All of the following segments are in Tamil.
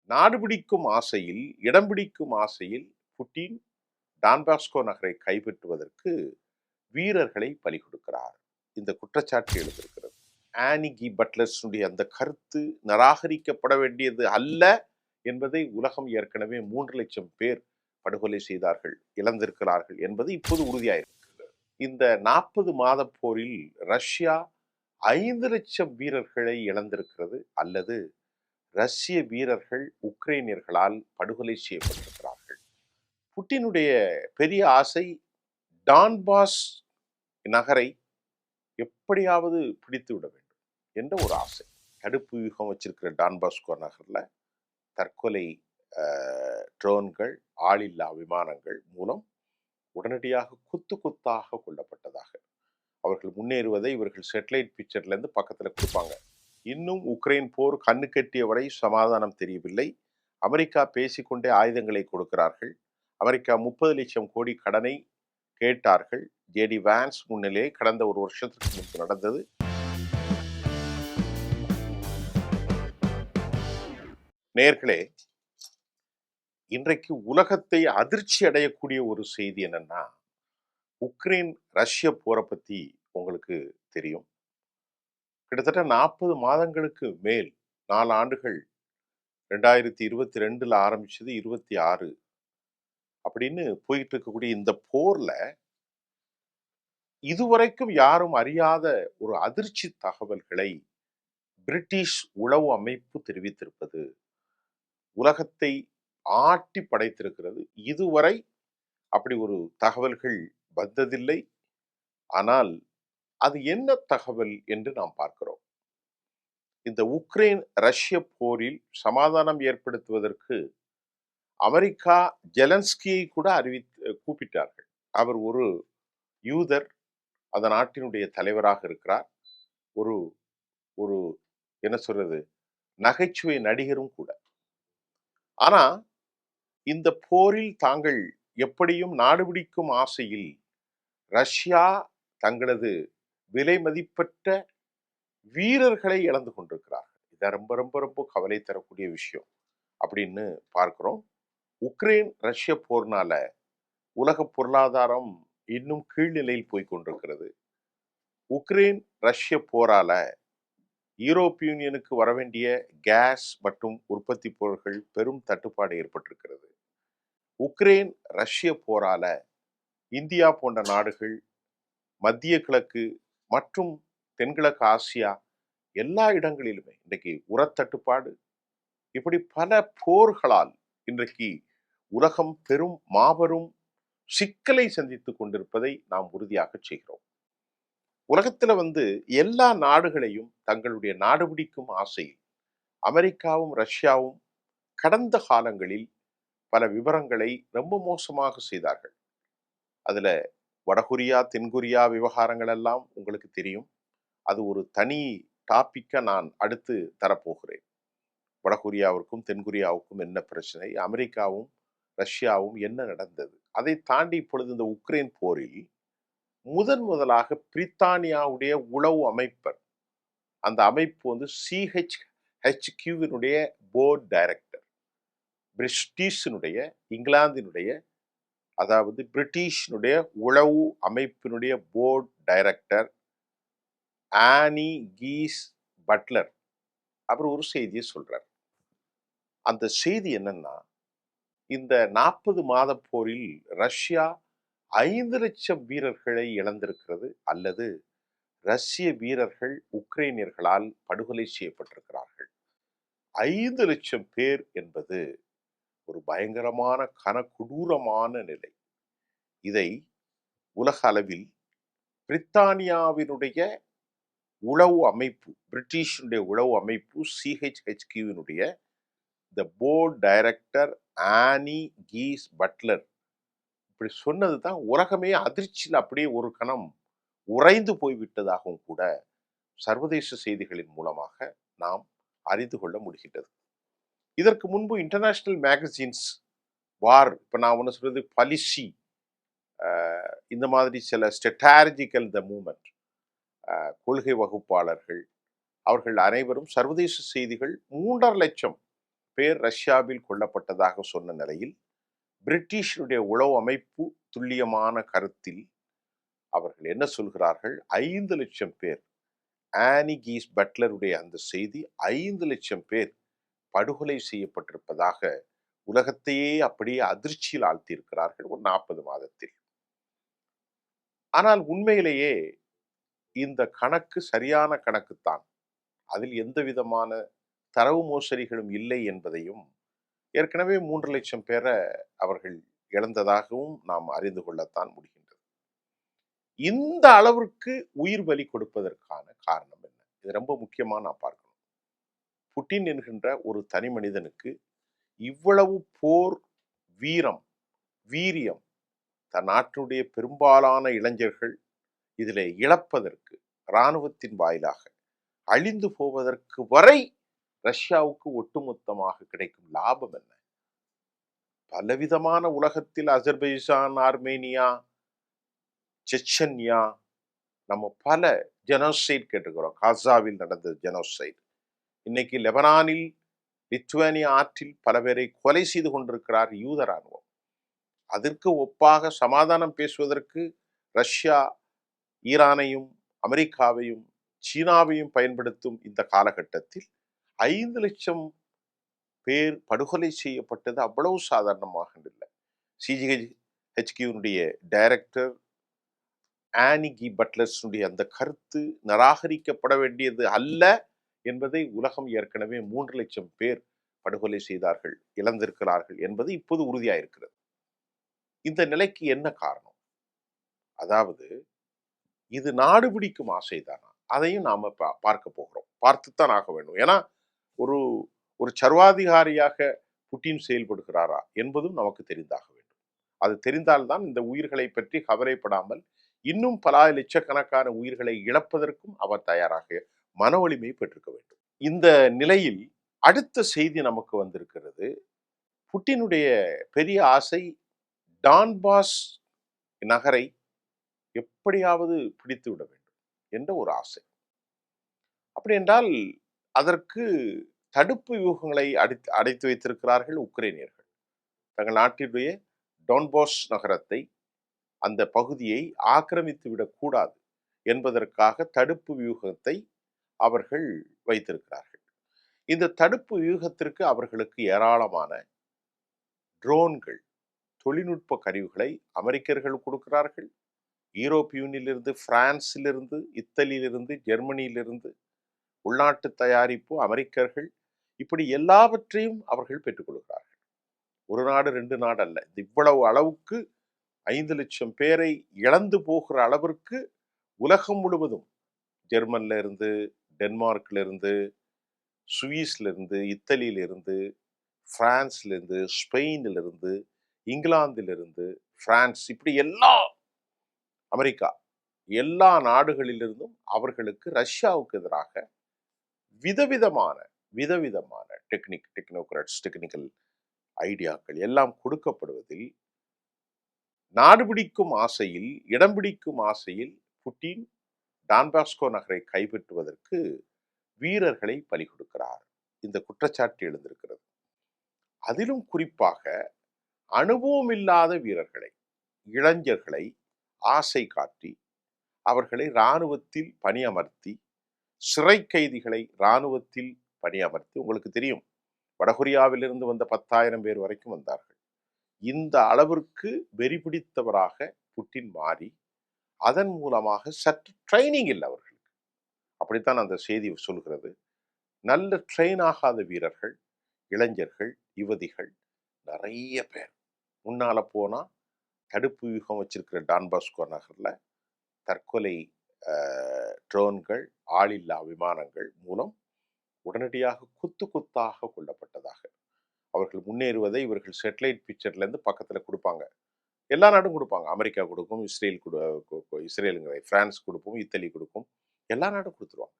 நாடு பிடிக்கும் ஆசையில், இடம் பிடிக்கும் ஆசையில் புட்டின் டான்பாஸ்கோ நகரை கைப்பற்றுவதற்கு வீரர்களை பலி கொடுக்கிறார். இந்த குற்றச்சாட்டு எழுந்திருக்கிறது. ஆனி கி பட்லர்ஸுடைய அந்த கருத்து நிராகரிக்கப்பட வேண்டியது அல்ல என்பதை உலகம் ஏற்கனவே 3,00,000 பேர் படுகொலை செய்தார்கள், இழந்திருக்கிறார்கள் என்பது இப்போது உறுதியாயிருக்கிறது. இந்த 40 மாத போரில் ரஷ்யா 5,00,000 வீரர்களை இழந்திருக்கிறது, அல்லது ரஷ்ய வீரர்கள் உக்ரைனியர்களால் படுகொலை செய்யப்பட்டிருக்கிறார்கள். புட்டினுடைய பெரிய ஆசை டான்பாஸ் நகரை எப்படியாவது பிடித்து விட வேண்டும் என்ற ஒரு ஆசை. தடுப்பு யுகம் வச்சிருக்கிற டான்பாஸ்கோ நகர்ல தற்கொலை ட்ரோன்கள், ஆளில்லா விமானங்கள் மூலம் உடனடியாக கொத்து கொத்தாக கொல்லப்பட்டதாக அவர்கள் முன்னேறுவதை இவர்கள் சேட்டலைட் பிக்சர்ல இருந்து பக்கத்துல கொடுப்பாங்க. இன்னும் உக்ரைன் போர் கண்ணு கட்டிய வரை சமாதானம் தெரியவில்லை. அமெரிக்கா பேசிக்கொண்டே ஆயுதங்களை கொடுக்கிறார்கள். அமெரிக்கா 30,00,000 கோடி கடனை கேட்டார்கள். ஜேடி வான்ஸ் முன்னிலே கடந்த ஒரு வருஷத்துக்கு முன்பு நடந்தது. நேர்களே, இன்றைக்கு உலகத்தை அதிர்ச்சி அடையக்கூடிய ஒரு செய்தி என்னன்னா, உக்ரைன் ரஷ்ய போரை பத்தி உங்களுக்கு தெரியும். கிட்டத்தட்ட 40 மாதங்களுக்கு மேல், 4 ஆண்டுகள், 2022ல ஆரம்பிச்சது 26 அப்படின்னு போயிட்டு இருக்கக்கூடிய இந்த போர்ல இதுவரைக்கும் யாரும் அறியாத ஒரு அதிர்ச்சி தகவல்களை பிரிட்டிஷ் உளவு அமைப்பு தெரிவித்திருப்பது உலகத்தை ஆட்டி படைத்திருக்கிறது. இதுவரை அப்படி ஒரு தகவல்கள் வந்ததில்லை. ஆனால் அது என்ன தகவல் என்று நாம் பார்க்கிறோம். இந்த உக்ரைன் ரஷ்ய போரில் சமாதானம் ஏற்படுத்துவதற்கு அமெரிக்கா ஜெலன்ஸ்கியை கூட கூப்பிட்டார்கள். அவர் ஒரு யூதர், அந்த நாட்டினுடைய தலைவராக இருக்கிறார். ஒரு ஒரு என்ன சொல்றது, நகைச்சுவை நடிகரும் கூட. ஆனா இந்த போரில் தாங்கள் எப்படியும் நாடு பிடிக்கும் ஆசையில் ரஷ்யா தங்களது விலை மதிப்பற்ற வீரர்களை இழந்து கொண்டிருக்கிறார்கள். இதை ரொம்ப ரொம்ப ரொம்ப கவலை தரக்கூடிய விஷயம் அப்படின்னு பார்க்கிறோம். உக்ரைன் ரஷ்ய போர்னால உலக பொருளாதாரம் இன்னும் கீழ்நிலையில் போய் கொண்டிருக்கிறது. உக்ரைன் ரஷ்ய போரால யூரோப்பிய யூனியனுக்கு வரவேண்டிய கேஸ் மற்றும் உற்பத்தி பொருட்கள் பெரும் தட்டுப்பாடு ஏற்பட்டிருக்கிறது. உக்ரைன் ரஷ்ய போரால இந்தியா போன்ற நாடுகள், மத்திய கிழக்கு மற்றும் தென்கிழக்கு ஆசியா எல்லா இடங்களிலுமே இன்றைக்கு உரத்தட்டுப்பாடு, இப்படி பல போர்களால் இன்றைக்கு உலகம் பெரும் மாபெரும் சிக்கலை சந்தித்துக் கொண்டிருப்பதை நாம் உறுதியாக செய்கிறோம். உலகத்துல எல்லா நாடுகளையும் தங்களுடைய நாடு பிடிக்கும் ஆசையில் அமெரிக்காவும் ரஷ்யாவும் கடந்த காலங்களில் பல விவரங்களை ரொம்ப மோசமாக செய்தார்கள். அதுல வடகொரியா, தென்கொரியா விவகாரங்கள் எல்லாம் உங்களுக்கு தெரியும். அது ஒரு தனி டாபிக்கை நான் அடுத்து தரப்போகிறேன். வடகொரியாவிற்கும் தென்கொரியாவுக்கும் என்ன பிரச்சனை, அமெரிக்காவும் ரஷ்யாவும் என்ன நடந்தது, அதை தாண்டி இப்பொழுது இந்த உக்ரைன் போரில் முதலாக பிரித்தானியாவுடைய உளவு அமைப்பர், அந்த அமைப்பு CHHQ போர்ட் டைரக்டர், பிரிட்டிஷினுடைய இங்கிலாந்தினுடைய, அதாவது பிரிட்டிஷினுடைய உளவு அமைப்பினுடைய போர்ட் டைரக்டர் ஆனி கீஸ் பட்லர் அவர் ஒரு செய்தியை சொல்றார். அந்த செய்தி என்னன்னா, இந்த 40 மாத போரில் ரஷ்யா 5,00,000 வீரர்களை இழந்திருக்கிறது, அல்லது ரஷ்ய வீரர்கள் உக்ரைனியர்களால் படுகொலை செய்யப்பட்டிருக்கிறார்கள். 5,00,000 பேர் என்பது ஒரு பயங்கரமான கொடூரமான நிலை. இதை உலக அளவில் பிரித்தானியாவினுடைய உளவு அமைப்பு, பிரிட்டிஷுடைய உளவு அமைப்பு CHHQ த போர்ட் டைரக்டர் ஆனி கீஸ் பட்லர் இப்படி சொன்னது தான் உலகமே அதிர்ச்சியில் அப்படியே ஒரு கணம் உறைந்து போய்விட்டதாகவும் கூட சர்வதேச செய்திகளின் மூலமாக நாம் அறிந்து கொள்ள முடிகின்றது. இதற்கு முன்பு இன்டர்நேஷனல் மேகசின்ஸ் வார், இப்ப நான் ஒன்று சொல்றது பாலிசி, இந்த மாதிரி சில ஸ்ட்ராட்டஜிக்கல் த மூமெண்ட் கொள்கை வகுப்பாளர்கள், அவர்கள் அனைவரும் சர்வதேச செய்திகள் 3,50,000 பேர் ரஷ்யாவில் கொல்லப்பட்டதாக சொன்ன நிலையில் பிரிட்டிஷனுடைய உளவு அமைப்பு துல்லியமான கருத்தில் அவர்கள் என்ன சொல்கிறார்கள், 5,00,000 பேர், ஆனி கீஸ் பட்லருடைய அந்த செய்தி, 5,00,000 பேர் படுகொலை செய்யப்பட்டிருப்பதாக உலகத்தையே அப்படியே அதிர்ச்சியில் ஆழ்த்தியிருக்கிறார்கள் ஒரு 40 மாதத்தில். ஆனால் உண்மையிலேயே இந்த கணக்கு சரியான கணக்குத்தான். அதில் எந்த விதமான தரவு மோசடிகளும் இல்லை என்பதையும், ஏற்கனவே 3,00,000 பேரை அவர்கள் இழந்ததாகவும் நாம் அறிந்து கொள்ளத்தான் முடிகின்றது. இந்த அளவிற்கு உயிர் பலி கொடுப்பதற்கான காரணம் என்ன? இது ரொம்ப முக்கியமா நான் பார்க்கணும். புட்டின் என்கின்ற ஒரு தனி மனிதனுக்கு இவ்வளவு போர் வீரம், வீரியம், தன் நாட்டினுடைய பெரும்பாலான இளைஞர்கள் இதிலே இழப்பதற்கு, இராணுவத்தின் வாயிலாக அழிந்து போவதற்கு வரை ரஷ்யாவுக்கு ஒட்டுமொத்தமாக கிடைக்கும் லாபம் என்ன? பலவிதமான உலகத்தில் அஜர்பைஜான், ஆர்மேனியா, செச்சன்யா, நம்ம பல ஜெனோசைட் கேட்டுக்கிறோம். காசாவில் நடந்த ஜெனோசைட். இன்னைக்கு லெபனானில் லித்துவேனியா ஆற்றில் பல பேரை கொலை செய்து கொண்டிருக்கிறார் யூத ராணுவம். அதற்கு ஒப்பாக சமாதானம் பேசுவதற்கு ரஷ்யா ஈரானையும், அமெரிக்காவையும், சீனாவையும் பயன்படுத்தும் இந்த காலகட்டத்தில் 5,00,000 பேர் படுகொலை செய்யப்பட்டது அவ்வளவு சாதாரணமாக இல்லை. சிஜிஹெச்கியூனுடைய டைரக்டர் ஆனி கி பட்லர்ஸுடைய அந்த கருத்து நிராகரிக்கப்பட வேண்டியது அல்ல என்பதை உலகம் ஏற்கனவே 3,00,000 பேர் படுகொலை செய்தார்கள், இழந்திருக்கிறார்கள் என்பது இப்போது உறுதியாயிருக்கிறது. இந்த நிலைக்கு என்ன காரணம்? அதாவது இது நாடு பிடிக்கும் ஆசைதானா? அதையும் நாம பார்க்க போகிறோம். பார்த்துத்தான் ஆக வேண்டும். ஏன்னா ஒரு ஒரு சர்வாதிகாரியாக புட்டின் செயல்படுகிறாரா என்பதும் நமக்கு தெரிந்தாக வேண்டும். அது தெரிந்தால்தான் இந்த உயிர்களை பற்றி கவலைப்படாமல் இன்னும் பல லட்சக்கணக்கான உயிர்களை இழப்பதற்கும் அவர் தயாராக மன வலிமை பெற்றிருக்க வேண்டும். இந்த நிலையில் அடுத்த செய்தி நமக்கு வந்திருக்கிறது. புட்டினுடைய பெரிய ஆசை டான்பாஸ் நகரை எப்படியாவது பிடித்து விட வேண்டும் என்ற ஒரு ஆசை. அப்படி என்றால் அதற்கு தடுப்பு வியூகங்களை அடைத்து வைத்திருக்கிறார்கள் உக்ரைனியர்கள். தங்கள் நாட்டினுடைய டான்பாஸ் நகரத்தை, அந்த பகுதியை ஆக்கிரமித்து விடக்கூடாது என்பதற்காக தடுப்பு வியூகத்தை அவர்கள் வைத்திருக்கிறார்கள். இந்த தடுப்பு வியூகத்திற்கு அவர்களுக்கு ஏராளமான ட்ரோன்கள், தொழில்நுட்ப கருவிகளை அமெரிக்கர்கள் கொடுக்கிறார்கள். யூரோப் யூனியனிலிருந்து, பிரான்சிலிருந்து, இத்தாலியிலிருந்து, ஜெர்மனியிலிருந்து உள்நாட்டு தயாரிப்பு அமெரிக்கர்கள், இப்படி எல்லாவற்றையும் அவர்கள் பெற்றுக்கொள்கிறார்கள். ஒரு நாடு, 2 நாடு அல்ல. இவ்வளவு அளவுக்கு 5,00,000 பேரை இழந்து போகிற அளவிற்கு உலகம் முழுவதும், ஜெர்மன்ல இருந்து, டென்மார்க்ல இருந்து, சுவிஸ்ல இருந்து, இத்தாலியில இருந்து, பிரான்ஸ்ல இருந்து, ஸ்பெயின்ல இருந்து, இங்கிலாந்திலிருந்து, பிரான்ஸ், இப்படி அமெரிக்கா, எல்லா நாடுகளிலிருந்தும் அவர்களுக்கு ரஷ்யாவுக்கு எதிராக விதவிதமான டெக்னிக்கல் ஐடியாக்கள் எல்லாம் கொடுக்கப்படுவதில், நாடு பிடிக்கும் ஆசையில், இடம் பிடிக்கும் ஆசையில் புட்டின் டான்பாஸ்கோ நகரை கைப்பற்றுவதற்கு வீரர்களை பலி கொடுக்கிறார். இந்த குற்றச்சாட்டு எழுந்திருக்கிறது. அதிலும் குறிப்பாக அனுபவம் இல்லாத வீரர்களை, இளைஞர்களை ஆசை காட்டி அவர்களை இராணுவத்தில் பணியமர்த்தி, சிறை கைதிகளை இராணுவத்தில் பணியமர்த்தி, உங்களுக்கு தெரியும் வடகொரியாவிலிருந்து வந்த 10,000 பேர் வரைக்கும் வந்தார்கள். இந்த அளவிற்கு வெறி பிடித்தவராக புட்டின் மாறி, அதன் மூலமாக சற்று ட்ரைனிங் இல்லை அவர்களுக்கு. அப்படித்தான் அந்த செய்தி சொல்கிறது. நல்ல ட்ரெயின் ஆகாத வீரர்கள், இளைஞர்கள், யுவதிகள் நிறைய பேர் முன்னால போனா தடுப்பு வியூகம் வச்சிருக்கிற டான்பாஸ்கோ நகர்ல தற்கொலை ட்ரோன்கள், ஆளில்லா விமானங்கள் மூலம் உடனடியாக கொத்தாக கொல்லப்பட்டதாக அவர்கள் முன்னேறுவதை இவர்கள் சேட்டலைட் பிக்சர்ல இருந்து பக்கத்துல கொடுப்பாங்க. எல்லா நாடும் கொடுப்பாங்க. அமெரிக்கா கொடுக்கும், இஸ்ரேலுங்கிற பிரான்ஸ் கொடுக்கும், இத்தாலி கொடுக்கும், எல்லா நாடும் கொடுத்துருவாங்க.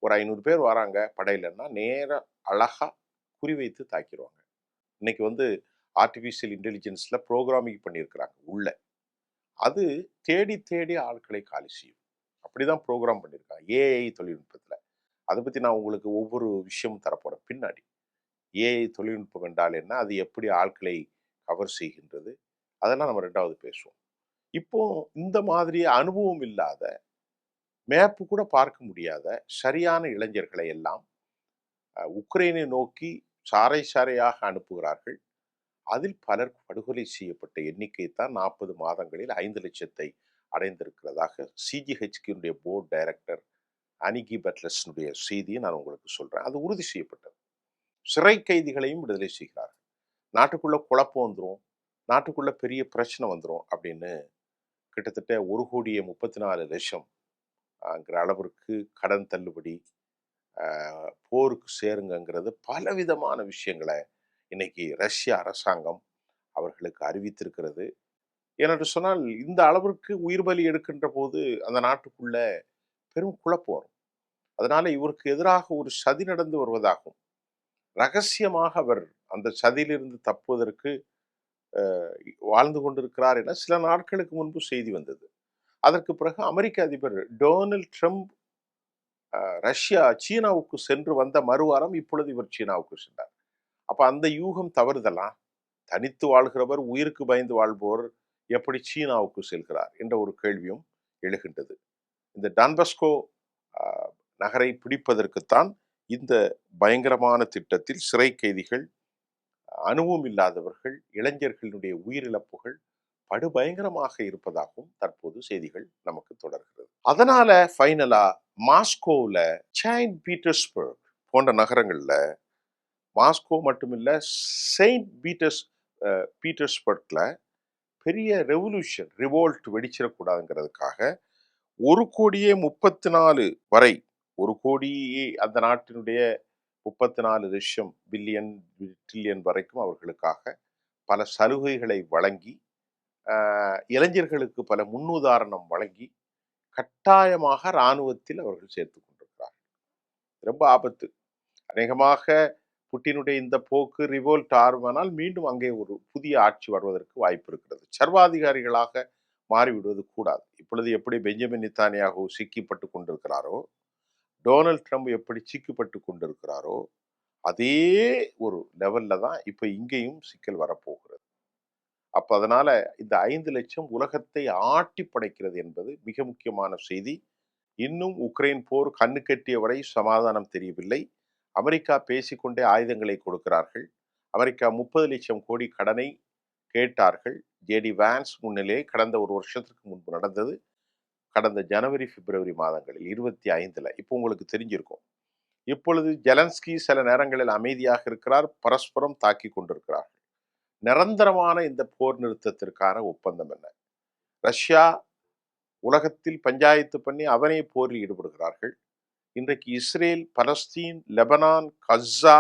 ஒரு 500 பேர் வராங்க படையிலன்னா நேர அழகா குறிவைத்து தாக்கிடுவாங்க. இன்னைக்கு ஆர்டிபிஷியல் இன்டெலிஜென்ஸ்ல ப்ரோக்ராமிங் பண்ணியிருக்கிறாங்க உள்ள. அது தேடி தேடி ஆட்களை காலி செய்யும். அப்படிதான் ப்ரோக்ராம் பண்ணியிருக்காங்க ஏஐ தொழில்நுட்பத்துல. அதை பத்தி நான் உங்களுக்கு ஒவ்வொரு விஷயமும் தரப்போறேன் பின்னாடி. ஏஐ தொழில்நுட்பம் என்றால் என்ன? அது எப்படி ஆட்களை கவர் செய்கின்றது? அதெல்லாம் நம்ம 2வது பேசுவோம். இப்போ இந்த மாதிரி அனுபவம் இல்லாத, மேப் கூட பார்க்க முடியாத சரியான இளைஞர்களை எல்லாம் உக்ரைனை நோக்கி சாறை சாறையாக அனுப்புகிறார்கள். அதில் பலர் படுகொலை செய்யப்பட்ட எண்ணிக்கை தான் 40 மாதங்களில் 5,00,000 அடைந்திருக்கிறதாக சிஜிஹெச்கினுடைய போர்ட் டைரக்டர் அனிகி பெட்லஸ்னுடைய செய்தியை நான் உங்களுக்கு சொல்றேன். அது உறுதி செய்யப்பட்டது. சிறை கைதிகளையும் விடுதலை செய்கிறார்கள். நாட்டுக்குள்ள குழப்பம் வந்துரும். நாட்டுக்குள்ள பெரிய பிரச்சனை வந்துரும் அப்படின்னு கிட்டத்தட்ட 1,34,00,000 அளவிற்கு கடன் தள்ளுபடி, போருக்கு சேருங்கங்கிறது பலவிதமான விஷயங்கள இன்னைக்கு ரஷ்ய அரசாங்கம் அவர்களுக்கு அறிவித்திருக்கிறது. ஏனென்று சொன்னால் இந்த அளவிற்கு உயிர் பலி எடுக்கின்ற போது அந்த நாட்டுக்குள்ள பெரும் குழப்பம் வரும். அதனால இவருக்கு எதிராக ஒரு சதி நடந்து வருவதாகவும், ரகசியமாக அவர் அந்த சதியிலிருந்து தப்புவதற்கு வாழ்ந்து கொண்டிருக்கிறார் என சில நாட்களுக்கு முன்பு செய்தி வந்தது. அதற்கு பிறகு அமெரிக்க அதிபர் டொனால்ட் ட்ரம்ப் சீனாவுக்கு சென்று வந்த மறுவாரம் இப்பொழுது இவர் சீனாவுக்கு சென்றார். அப்ப அந்த யூகம் தவறுதலா? தனித்து வாழ்கிறவர், உயிருக்கு பயந்து வாழ்பவர் எப்படி சீனாவுக்கு செல்கிறார் என்ற ஒரு கேள்வியும் எழுகின்றது. இந்த டான்பஸ்கோ நகரை பிடிப்பதற்குத்தான் இந்த பயங்கரமான திட்டத்தில் சிறை கைதிகள், அனுபவம் இல்லாதவர்கள், இளைஞர்களுடைய உயிரிழப்புகள் படுபயங்கரமாக இருப்பதாகவும் தற்போது செய்திகள் நமக்கு தொடர்கிறது. அதனால ஃபைனலா மாஸ்கோவில், செயின்ட் பீட்டர்ஸ்பர்க் போன்ற நகரங்கள்ல, மாஸ்கோ மட்டுமில்ல, செயின்ட் பீட்டர்ஸ்பர்க்ல பெரிய ரெவல்யூஷன், ரிவோல்ட் வெடிச்சிடக்கூடாதுங்கிறதுக்காக 1,34,00,000 வரை, 1,00,00,000 அந்த நாட்டினுடைய 34,00,000 பில்லியன் ட்ரில்லியன் வரைக்கும் அவர்களுக்காக பல சலுகைகளை வழங்கி, இளைஞர்களுக்கு பல முன்னுதாரணம் வழங்கி, கட்டாயமாக இராணுவத்தில் அவர்கள் சேர்த்துக் கொண்டிருக்கிறார்கள். ரொம்ப ஆபத்து. அநேகமாக புட்டினுடைய இந்த போக்கு ரிவோல்ட் ஆர்வனால் மீண்டும் அங்கே ஒரு புதிய ஆட்சி வருவதற்கு வாய்ப்பு இருக்கிறது. சர்வாதிகாரிகளாக மாறிவிடுவது கூடாது. இப்பொழுது எப்படி பெஞ்சமின் நெத்தன்யாகு சிக்கிப்பட்டு கொண்டிருக்கிறாரோ, டொனால்ட் ட்ரம்ப் எப்படி சிக்கப்பட்டு கொண்டிருக்கிறாரோ, அதே ஒரு லெவல்ல தான் இப்ப இங்கேயும் சிக்கல் வரப்போகிறது. அப்ப அதனால இந்த 5,00,000 உலகத்தை ஆட்டி படைக்கிறது என்பது மிக முக்கியமான செய்தி. இன்னும் உக்ரைன் போர் கண்ணு கெட்டிய வரை சமாதானம் தெரியவில்லை. அமெரிக்கா பேசிக்கொண்டே ஆயுதங்களை கொடுக்கிறார்கள். அமெரிக்கா 30,00,000 கோடி கடனை கேட்டார்கள். ஜேடி வான்ஸ் முன்னிலை கடந்த ஒரு வருஷத்துக்கு முன்பு நடந்தது. கடந்த ஜனவரி, பிப்ரவரி மாதங்களில் 25ல. இப்போ உங்களுக்கு தெரிஞ்சிருக்கும். இப்பொழுது ஜெலன்ஸ்கி சில நேரங்களில் அமைதியாக இருக்கிறார், பரஸ்பரம் தாக்கிக் கொண்டிருக்கிறார்கள். நிரந்தரமான இந்த போர் நிறுத்தத்திற்கான ஒப்பந்தம் என்ன? ரஷ்யா உலகத்தில் பஞ்சாயத்து பண்ணி அவனே போரில் ஈடுபடுகிறார்கள். இன்றைக்கு இஸ்ரேல், பலஸ்தீன், லெபனான், கஸ்ஸா,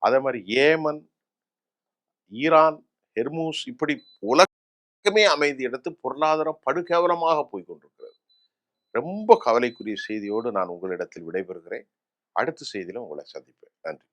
அதே மாதிரி ஏமன், ஈரான், ஹெர்மூஸ், இப்படி உலகமே அமைதி எடுத்து பொருளாதாரம் படுகேவலமாக போய் கொண்டிருக்கிறது. ரொம்ப கவலைக்குரிய செய்தியோடு நான் உங்களிடத்தில் விடைபெறுகிறேன். அடுத்த செய்தியில உங்களை சந்திப்பேன். நன்றி.